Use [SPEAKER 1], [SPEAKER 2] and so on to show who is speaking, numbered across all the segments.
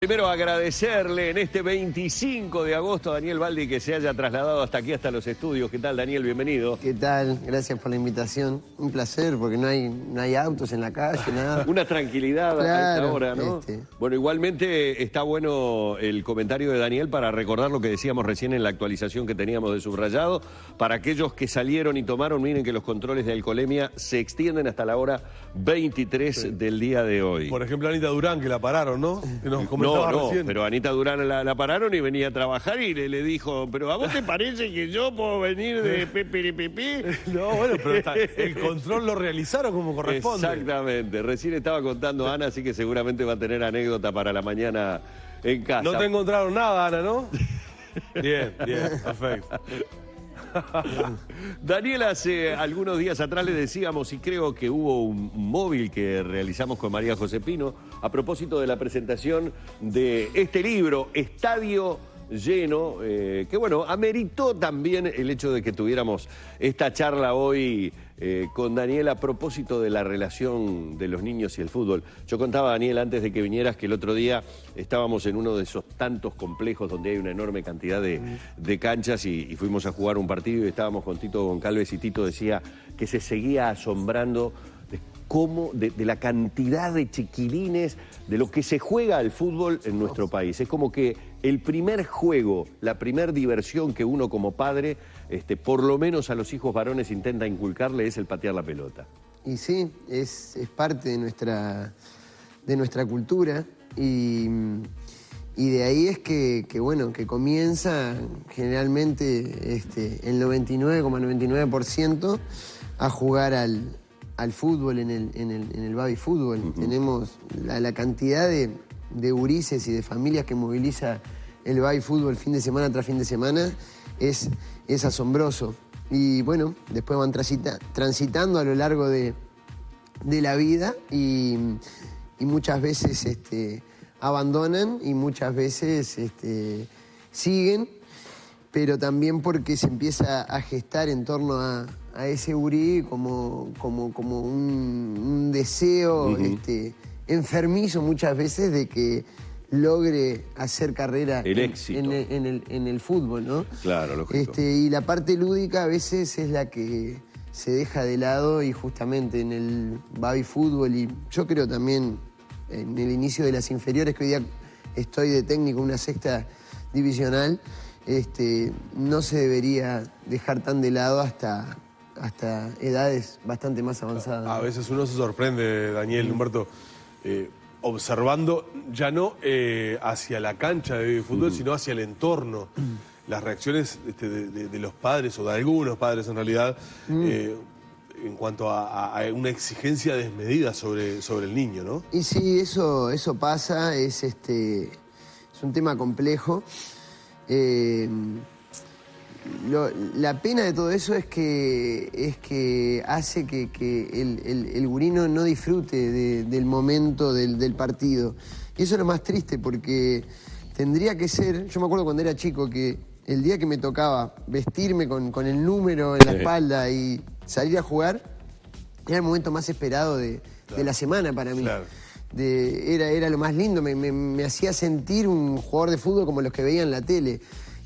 [SPEAKER 1] Primero agradecerle en este 25 de agosto a Daniel Baldi que se haya trasladado hasta aquí, hasta los estudios. ¿Qué tal, Daniel? Bienvenido.
[SPEAKER 2] ¿Qué tal? Gracias por la invitación. Un placer, porque no hay autos en la calle, nada.
[SPEAKER 1] Una tranquilidad
[SPEAKER 2] Claro,
[SPEAKER 1] a esta hora, ¿no? Bueno, igualmente está bueno el comentario de Daniel para recordar lo que decíamos recién en la actualización que teníamos de subrayado. Para aquellos que salieron y tomaron, miren que los controles de alcoholemia se extienden hasta la hora 23 del día de hoy.
[SPEAKER 3] Por ejemplo, Anita Durán, que la pararon, ¿no? Que nos comentaba recién.
[SPEAKER 1] Pero Anita Durán la pararon y venía a trabajar y le dijo, pero ¿a vos te parece que yo puedo venir de pipí?
[SPEAKER 3] No, bueno, pero el control lo realizaron como corresponde.
[SPEAKER 1] Exactamente. Recién estaba contando Ana, así que seguramente va a tener anécdota para la mañana en casa.
[SPEAKER 3] No te encontraron nada, Ana, ¿no? Bien, perfecto.
[SPEAKER 1] Daniel, hace algunos días atrás le decíamos, y creo que hubo un móvil que realizamos con María José Pino, a propósito de la presentación de este libro, Estadio Lleno, que bueno, ameritó también el hecho de que tuviéramos esta charla hoy con Daniel a propósito de la relación de los niños y el fútbol. Yo contaba, Daniel, antes de que vinieras, que el otro día estábamos en uno de esos tantos complejos donde hay una enorme cantidad de canchas y fuimos a jugar un partido y estábamos con Tito Goncalves y Tito decía que se seguía asombrando de la cantidad de chiquilines, de lo que se juega al fútbol en nuestro país. Es como que el primer juego, la primer diversión que uno como padre, por lo menos a los hijos varones intenta inculcarle, es el patear la pelota.
[SPEAKER 2] Y sí, es parte de nuestra cultura y de ahí es que comienza generalmente el 99,99% a jugar al fútbol en el baby fútbol. Tenemos la cantidad de gurises y de familias que moviliza el baby fútbol fin de semana tras fin de semana es asombroso. Y bueno, después van transitando a lo largo de la vida y muchas veces abandonan y muchas veces siguen, pero también porque se empieza a gestar en torno a ese gurí como un deseo enfermizo muchas veces de que logre hacer carrera en el fútbol, ¿no?
[SPEAKER 1] Claro, lógico.
[SPEAKER 2] Y la parte lúdica a veces es la que se deja de lado y justamente en el baby fútbol y yo creo también en el inicio de las inferiores, que hoy día estoy de técnico en una sexta divisional, no se debería dejar tan de lado hasta edades bastante más avanzadas.
[SPEAKER 3] A veces uno se sorprende, Daniel, Humberto, observando ya no hacia la cancha de fútbol, sino hacia el entorno. Las reacciones de los padres, o de algunos padres en realidad, en cuanto a una exigencia desmedida sobre el niño, ¿no?
[SPEAKER 2] Y sí, eso pasa, es un tema complejo. La pena de todo eso es que hace que el gurino no disfrute del momento del partido. Y eso es lo más triste porque tendría que ser, yo me acuerdo cuando era chico que el día que me tocaba vestirme con el número en la espalda y salir a jugar, era el momento más esperado de la semana para mí.
[SPEAKER 3] Claro.
[SPEAKER 2] Era lo más lindo, me hacía sentir un jugador de fútbol como los que veía en la tele.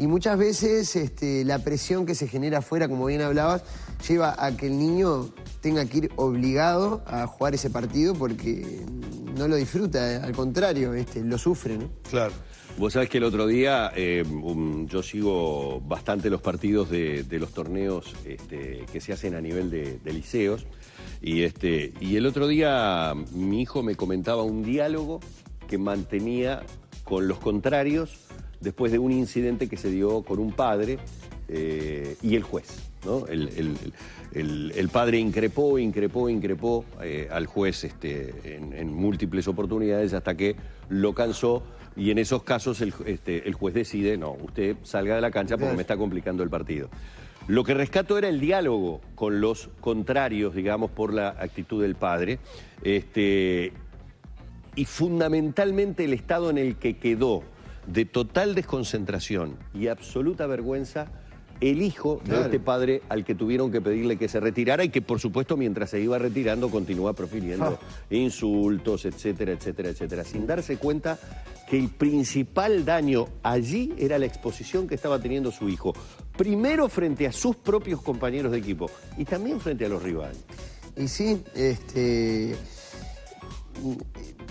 [SPEAKER 2] Y muchas veces la presión que se genera afuera, como bien hablabas, lleva a que el niño tenga que ir obligado a jugar ese partido porque no lo disfruta, al contrario, lo sufre, ¿no?
[SPEAKER 1] Claro. Vos sabés que el otro día yo sigo bastante los partidos de los torneos que se hacen a nivel de liceos y el otro día mi hijo me comentaba un diálogo que mantenía con los contrarios después de un incidente que se dio con un padre y el juez, ¿no? El padre increpó al juez en múltiples oportunidades hasta que lo cansó y en esos casos el juez decide, no, usted salga de la cancha porque me está complicando el partido. Lo que rescato era el diálogo con los contrarios, digamos, por la actitud del padre, y fundamentalmente el estado en el que quedó de total desconcentración y absoluta vergüenza el hijo de este padre al que tuvieron que pedirle que se retirara y que, por supuesto, mientras se iba retirando, continúa profiriendo insultos, etcétera, etcétera, etcétera, sin darse cuenta que el principal daño allí era la exposición que estaba teniendo su hijo. Primero frente a sus propios compañeros de equipo y también frente a los rivales.
[SPEAKER 2] Y sí,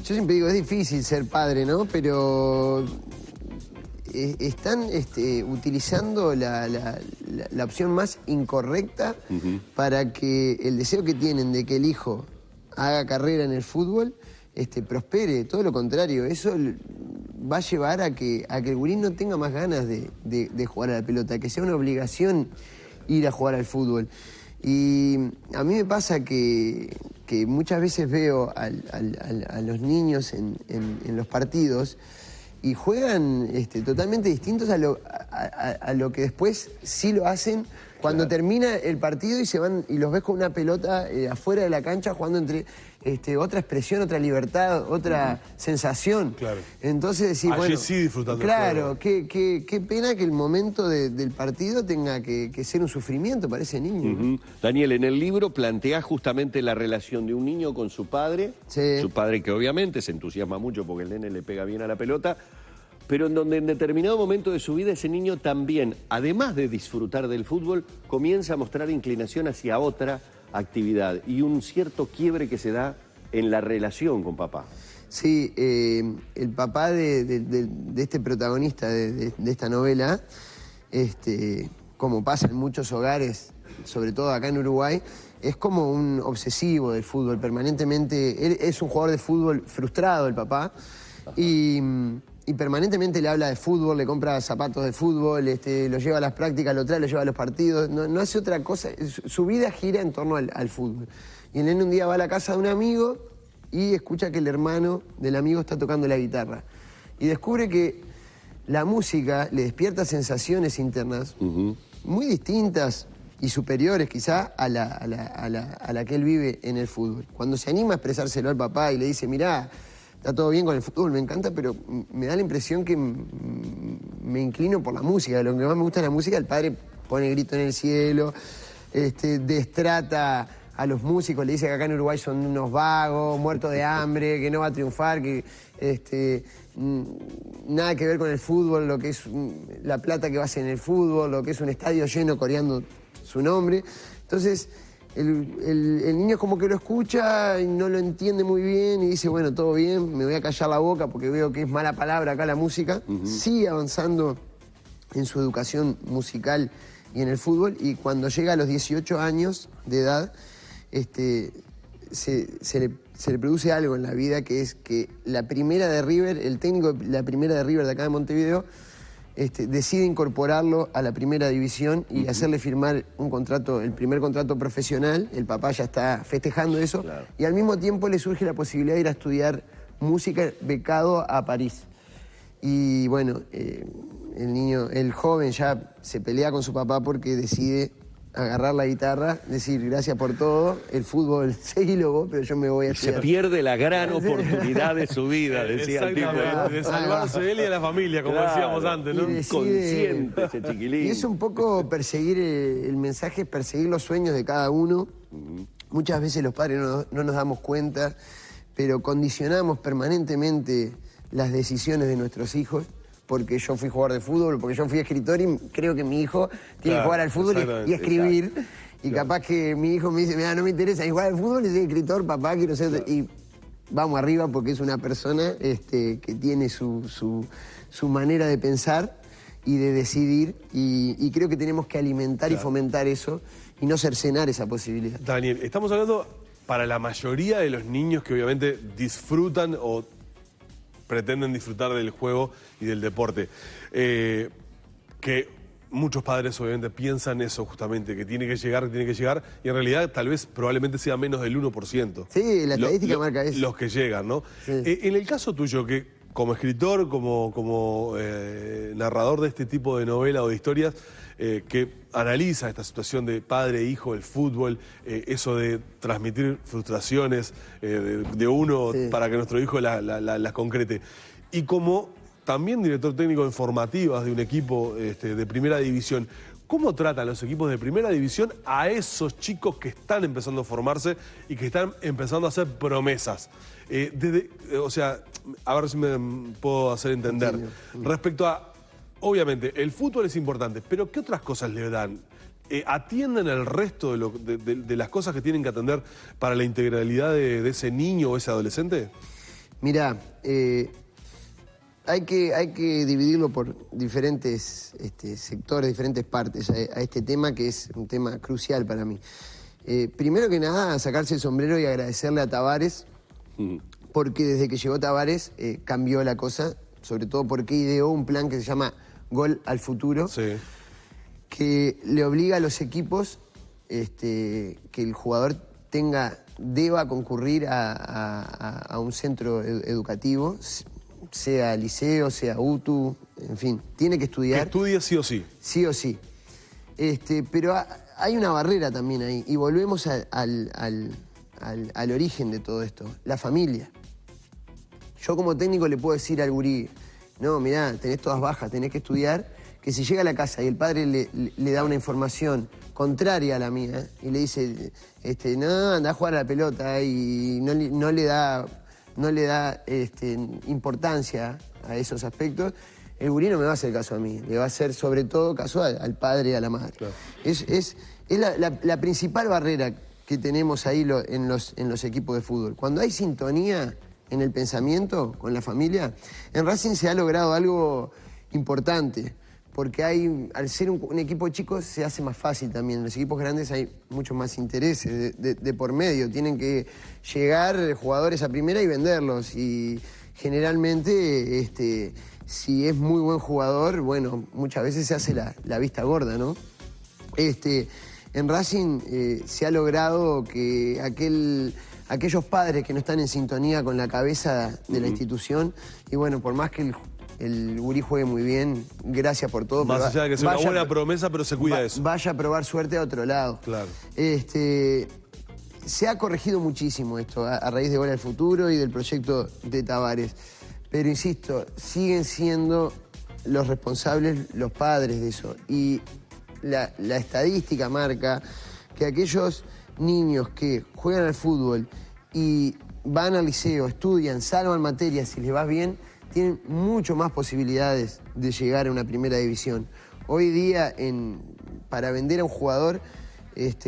[SPEAKER 2] yo siempre digo, es difícil ser padre, ¿no? Pero están utilizando la opción más incorrecta para que el deseo que tienen de que el hijo haga carrera en el fútbol prospere. Todo lo contrario, eso va a llevar a que el gurí no tenga más ganas de jugar a la pelota, que sea una obligación ir a jugar al fútbol. Y a mí me pasa que muchas veces veo a los niños en los partidos y juegan totalmente distintos a lo que después sí lo hacen cuando termina el partido y se van y los ves con una pelota afuera de la cancha jugando entre otra expresión, otra libertad, otra sensación.
[SPEAKER 3] Claro.
[SPEAKER 2] Entonces decís,
[SPEAKER 3] Allí
[SPEAKER 2] bueno,
[SPEAKER 3] sí disfrutando
[SPEAKER 2] claro, qué pena que el momento del partido tenga que ser un sufrimiento para ese niño.
[SPEAKER 1] Daniel, en el libro plantea justamente la relación de un niño con su padre,
[SPEAKER 2] Sí.
[SPEAKER 1] su padre que obviamente se entusiasma mucho porque el nene le pega bien a la pelota, pero en donde en determinado momento de su vida ese niño también, además de disfrutar del fútbol, comienza a mostrar inclinación hacia otra actividad y un cierto quiebre que se da en la relación con papá.
[SPEAKER 2] Sí, el papá de este protagonista de esta novela, como pasa en muchos hogares, sobre todo acá en Uruguay, es como un obsesivo del fútbol, permanentemente. Él es un jugador de fútbol frustrado, el papá, y permanentemente le habla de fútbol, le compra zapatos de fútbol, lo lleva a las prácticas, lo trae, lo lleva a los partidos, no hace otra cosa, su vida gira en torno al fútbol. Y el nene un día va a la casa de un amigo y escucha que el hermano del amigo está tocando la guitarra. Y descubre que la música le despierta sensaciones internas muy distintas y superiores quizá a la que él vive en el fútbol. Cuando se anima a expresárselo al papá y le dice, mirá, está todo bien con el fútbol, me encanta, pero me da la impresión que me inclino por la música. Lo que más me gusta de la música, el padre pone grito en el cielo, destrata a los músicos, le dice que acá en Uruguay son unos vagos, muertos de hambre, que no va a triunfar, que nada que ver con el fútbol, lo que es la plata que va a hacer en el fútbol, lo que es un estadio lleno coreando su nombre. Entonces, el niño como que lo escucha y no lo entiende muy bien y dice, bueno, todo bien, me voy a callar la boca porque veo que es mala palabra acá la música. Sigue avanzando en su educación musical y en el fútbol, y cuando llega a los 18 años de edad, se le produce algo en la vida, que es que la primera de River, el técnico de la primera de River de acá de Montevideo, decide incorporarlo a la primera división y hacerle firmar un contrato, el primer contrato profesional. El papá ya está festejando eso, claro. Y al mismo tiempo le surge la posibilidad de ir a estudiar música becado a París. Y bueno, el joven ya se pelea con su papá porque decide agarrar la guitarra, decir gracias por todo, el fútbol seguilo vos, pero yo me voy a estudiar.
[SPEAKER 1] Se pierde la gran oportunidad de su vida, decía el tipo.
[SPEAKER 3] De salvarse él y a la familia, como decíamos antes, ¿no?
[SPEAKER 1] Consciente ese chiquilín.
[SPEAKER 2] Y es un poco perseguir el mensaje, perseguir los sueños de cada uno. Muchas veces los padres no nos damos cuenta, pero condicionamos permanentemente las decisiones de nuestros hijos. Porque yo fui jugador de fútbol, porque yo fui escritor y creo que mi hijo tiene que jugar al fútbol y escribir. Exacto. Y capaz que mi hijo me dice, mira, no me interesa ni jugar al fútbol, y soy escritor, papá, quiero ser... Claro. Y vamos arriba porque es una persona que tiene su manera de pensar y de decidir. Y creo que tenemos que alimentar y fomentar eso y no cercenar esa posibilidad.
[SPEAKER 3] Daniel, estamos hablando para la mayoría de los niños que obviamente disfrutan o pretenden disfrutar del juego y del deporte. Que muchos padres obviamente piensan eso justamente, que tiene que llegar, y en realidad tal vez probablemente sea menos del 1%.
[SPEAKER 2] Sí, la estadística marca eso.
[SPEAKER 3] Los que llegan, ¿no?
[SPEAKER 2] Sí.
[SPEAKER 3] En el caso tuyo, que como escritor, como narrador de este tipo de novela o de historias, que analiza esta situación de padre e hijo, el fútbol, eso de transmitir frustraciones de uno para que nuestro hijo las concrete. Y como también director técnico de formativas de un equipo de primera división, ¿cómo tratan los equipos de primera división a esos chicos que están empezando a formarse y que están empezando a hacer promesas? O sea, a ver si me puedo hacer entender. Respecto a, obviamente, el fútbol es importante, pero ¿qué otras cosas le dan? ¿Atienden el resto de las cosas que tienen que atender para la integralidad de ese niño o ese adolescente?
[SPEAKER 2] Mirá, hay que dividirlo por diferentes sectores, diferentes partes a este tema, que es un tema crucial para mí. Primero que nada, sacarse el sombrero y agradecerle a Tavares, porque desde que llegó Tavares cambió la cosa, sobre todo porque ideó un plan que se llama Gol al Futuro,
[SPEAKER 3] Sí.
[SPEAKER 2] que le obliga a los equipos que el jugador deba concurrir a un centro educativo, sea liceo, sea UTU, en fin, tiene que estudiar.
[SPEAKER 3] Que estudie sí o sí.
[SPEAKER 2] Sí o sí. Pero hay una barrera también ahí, y volvemos al origen de todo esto, la familia. Yo como técnico le puedo decir al gurí, no, mirá, tenés todas bajas, tenés que estudiar, que si llega a la casa y el padre le da una información contraria a la mía, y le dice, no, anda a jugar a la pelota, y no le da importancia a esos aspectos, el gurí no me va a hacer caso a mí, le va a hacer sobre todo caso al padre y a la madre. Claro. Es la principal barrera que tenemos ahí en los equipos de fútbol. Cuando hay sintonía en el pensamiento con la familia, en Racing se ha logrado algo importante, porque al ser un equipo chico se hace más fácil también. En los equipos grandes hay muchos más intereses de por medio. Tienen que llegar jugadores a primera y venderlos. Y generalmente, si es muy buen jugador, bueno, muchas veces se hace la vista gorda, ¿no? En Racing se ha logrado que aquellos padres que no están en sintonía con la cabeza de la institución, y bueno, por más que el gurí juegue muy bien, gracias por todo.
[SPEAKER 3] Más allá de que sea una buena promesa, pero se cuida eso.
[SPEAKER 2] Vaya a probar suerte a otro lado.
[SPEAKER 3] Claro.
[SPEAKER 2] Se ha corregido muchísimo esto a raíz de Gol al Futuro y del proyecto de Tavares. Pero insisto, siguen siendo los responsables los padres de eso. Y la estadística marca que aquellos niños que juegan al fútbol y van al liceo, estudian, salvan materias, si les va bien, tienen mucho más posibilidades de llegar a una primera división. Hoy día, para vender a un jugador,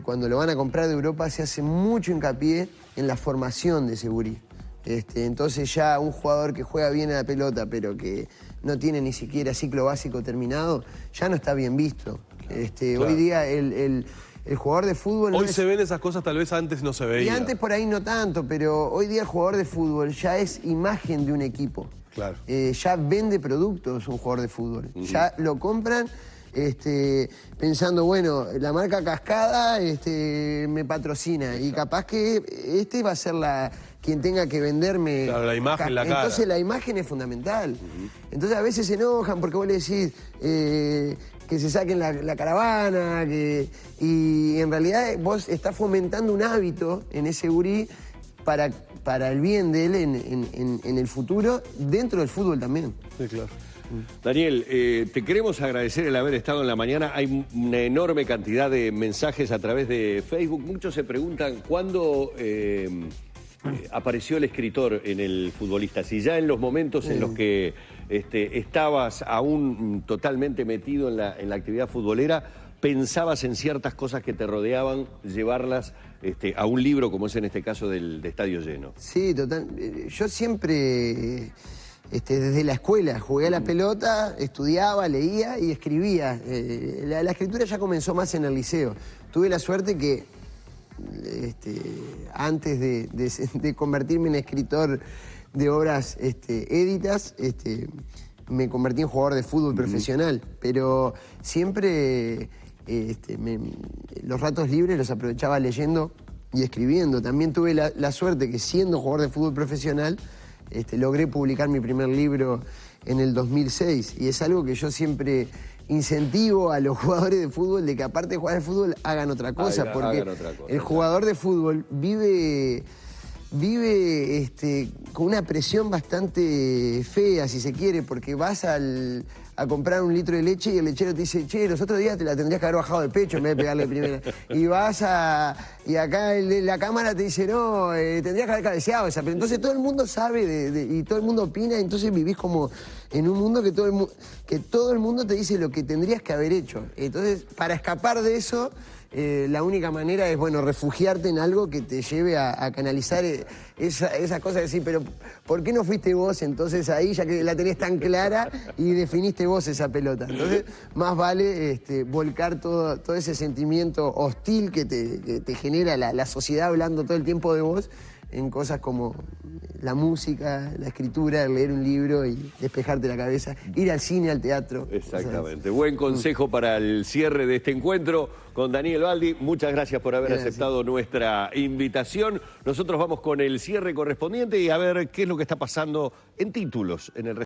[SPEAKER 2] cuando lo van a comprar de Europa, se hace mucho hincapié en la formación de ese gurí. Entonces ya un jugador que juega bien a la pelota, pero que no tiene ni siquiera ciclo básico terminado, ya no está bien visto.
[SPEAKER 3] Claro.
[SPEAKER 2] Hoy día el jugador de fútbol...
[SPEAKER 3] Hoy se ven esas cosas, tal vez antes no se veía.
[SPEAKER 2] Y antes por ahí no tanto, pero hoy día el jugador de fútbol ya es imagen de un equipo.
[SPEAKER 3] Claro.
[SPEAKER 2] Ya vende productos un jugador de fútbol. Ya lo compran pensando, bueno, la marca Cascada me patrocina. Y capaz que va a ser quien tenga que venderme.
[SPEAKER 3] Claro, la imagen, la cara.
[SPEAKER 2] Entonces la imagen es fundamental. Entonces a veces se enojan porque vos le decís que se saquen la caravana, y en realidad vos estás fomentando un hábito en ese gurí para el bien de él en el futuro, dentro del fútbol también.
[SPEAKER 3] Sí, claro.
[SPEAKER 1] Daniel, te queremos agradecer el haber estado en la mañana. Hay una enorme cantidad de mensajes a través de Facebook. Muchos se preguntan cuándo apareció el escritor en el futbolista. Si ya en los momentos en los que estabas aún totalmente metido en la actividad futbolera, pensabas en ciertas cosas que te rodeaban, llevarlas a un libro, como es en este caso de Estadio Lleno.
[SPEAKER 2] Sí, total. Yo siempre, desde la escuela, jugué a la pelota, estudiaba, leía y escribía. La escritura ya comenzó más en el liceo. Tuve la suerte que antes de convertirme en escritor de obras éditas, me convertí en jugador de fútbol profesional. Pero siempre... los ratos libres los aprovechaba leyendo y escribiendo. También tuve la suerte que, siendo jugador de fútbol profesional, logré publicar mi primer libro en el 2006, y es algo que yo siempre incentivo a los jugadores de fútbol, de que aparte de jugar al fútbol hagan otra cosa, porque el jugador de fútbol vive vive con una presión bastante fea, si se quiere, porque vas a comprar un litro de leche y el lechero te dice, che, los otros días te la tendrías que haber bajado de pecho en vez de pegarle primera. Y acá la cámara te dice, no, tendrías que haber cabeceado esa. Pero entonces todo el mundo sabe y todo el mundo opina, entonces vivís como en un mundo que todo el mundo te dice lo que tendrías que haber hecho. Entonces, para escapar de eso, la única manera es, bueno, refugiarte en algo que te lleve a canalizar esa cosa de decir, pero ¿por qué no fuiste vos entonces ahí, ya que la tenés tan clara y definiste vos esa pelota? Entonces, más vale volcar todo ese sentimiento hostil que te genera la sociedad hablando todo el tiempo de vos en cosas como la música, la escritura, leer un libro y despejarte la cabeza, ir al cine, al teatro.
[SPEAKER 1] Exactamente. Buen consejo para el cierre de este encuentro con Daniel Baldi. Muchas gracias por haber aceptado nuestra invitación. Nosotros vamos con el cierre correspondiente y a ver qué es lo que está pasando en títulos en el